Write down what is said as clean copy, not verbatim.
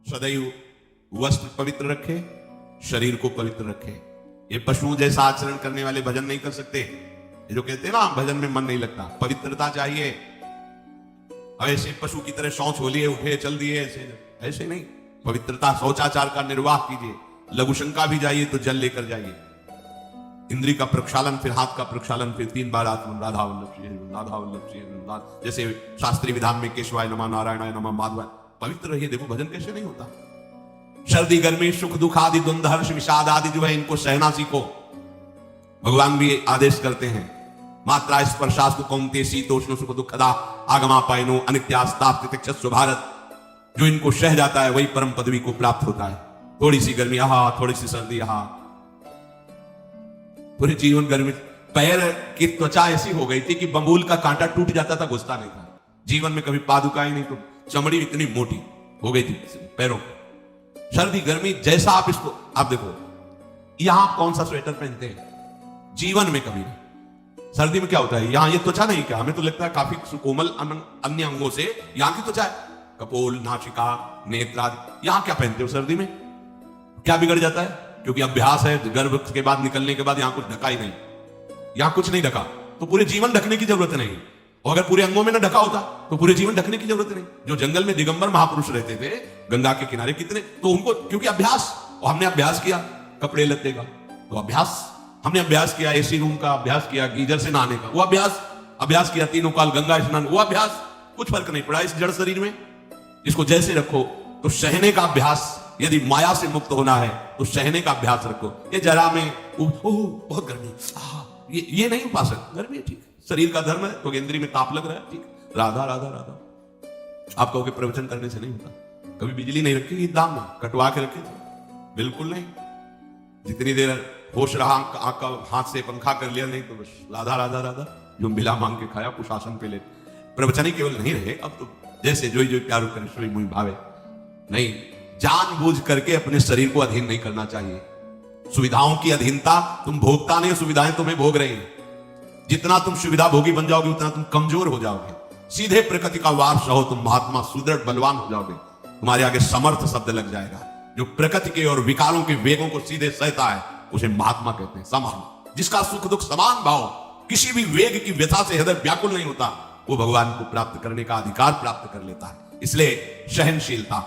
सदैव वस्त्र पवित्र रखे, शरीर को पवित्र रखे। ये पशुओं जैसा आचरण करने वाले भजन नहीं कर सकते। ये जो कहते हैं ना भजन में मन नहीं लगता, पवित्रता चाहिए। अब ऐसे पशु की तरह शौच हो लिए, उठे चल दिए, ऐसे नहीं। पवित्रता, शौचाचार का निर्वाह कीजिए। लघु शंका भी जाइए तो जल लेकर जाइए। इंद्री का प्रक्षालन, फिर हाथ का प्रक्षालन, फिर 3 बार आत्मन राधा वल्लभ श्री राधा वल्लभ श्री, जैसे शास्त्रीय विधान में केशवाय नमः, नारायणाय नमः, माधवाय। पवित्र रहिए। देखो भजन कैसे नहीं होता। सर्दी गर्मी सुख दुख आदि द्वंद हर्ष विषाद आदि जो है इनको सहना सीखो। भगवान भी आदेश करते हैं, मात्रा स्पर्शास्तु कौन्तेय शीतोष्ण सुख दुखदा आगमापायनो अनित्यास्ताप तितिक्षस्व भारत। जो इनको सह जाता है वही परम पदवी को प्राप्त होता है। थोड़ी सी गर्मी यहाँ, थोड़ी सी सर्दी यहाँ, पूरे जीवन गर्मी। पैर की त्वचा ऐसी हो गई थी कि बंबूल का कांटा टूट जाता था, घुसता नहीं था। जीवन में कभी पादुकाएं नहीं, तो चमड़ी इतनी मोटी हो गई थी पैरों। सर्दी गर्मी जैसा आप इसको, आप देखो यहां आप कौन सा स्वेटर पहनते हैं, जीवन में कभी नहीं। सर्दी में क्या होता है, यहां ये त्वचा नहीं, क्या हमें तो लगता है काफी सुकोमल अन्य अंगों से यहां की त्वचा है, कपोल, नासिका, नेत्र आदि। यहां क्या पहनते हो सर्दी में, क्या बिगड़ जाता है? क्योंकि अभ्यास है, गर्भ के बाद निकलने के बाद यहां कुछ ढका ही नहीं, यहां कुछ नहीं ढका तो पूरे जीवन ढकने की जरूरत नहीं। और अगर पूरे अंगों में ना ढका होता तो पूरे जीवन ढकने की जरूरत नहीं। जो जंगल में दिगंबर महापुरुष रहते थे गंगा के किनारे, कितने, तो उनको क्योंकि अभ्यास, और हमने अभ्यास किया कपड़े लत्ते का, तो अभ्यास हमने अभ्यास किया, एसी रूम का अभ्यास किया, गीजर से नहाने का वो अभ्यास किया, 3 काल गंगा स्नान वो अभ्यास। कुछ फर्क नहीं पड़ा इस जड़ शरीर में। इसको जैसे रखो तो सहने का अभ्यास, यदि माया से मुक्त होना है तो सहने का अभ्यास रखो। ये जरा में बहुत गर्मी, ये नहीं उपासक, गर्मी ठीक, शरीर का धर्म है तो इंद्री में ताप लग रहा है, ठीक, राधा राधा राधा। आप कहोगे प्रवचन करने से नहीं होता। कभी बिजली नहीं रखी ईद धाम में, कटवा के रखे थे? बिल्कुल नहीं। जितनी देर होश रहा आका हाथ से पंखा कर लिया, नहीं तो बस राधा राधा राधा, जो मिला मांग के खाया कुशासन पे ले। प्रवचन ही केवल नहीं रहे, अब तो जैसे जो प्यार करे सोई मुझे भावे नहीं। जानबूझ करके अपने शरीर को अधीन नहीं करना चाहिए। सुविधाओं की अधीनता, तुम भोगता नहीं, सुविधाएं तुम्हें भोग रही हैं। जितना तुम सुविधा भोगी बन जाओगे उतना तुम कमजोर हो जाओगे। सीधे प्रकृति का वारस रहो, तुम महात्मा सुदृढ़ बलवान हो जाओगे। तुम्हारे आगे समर्थ शब्द लग जाएगा। जो प्रकृति के और विकारों के वेगों को सीधे सहता है उसे महात्मा कहते हैं, समान। जिसका सुख दुख समान भाव, किसी भी वेग की व्यथा से हृदय व्याकुल नहीं होता, वो भगवान को प्राप्त करने का अधिकार प्राप्त कर लेता है। इसलिए सहनशीलता,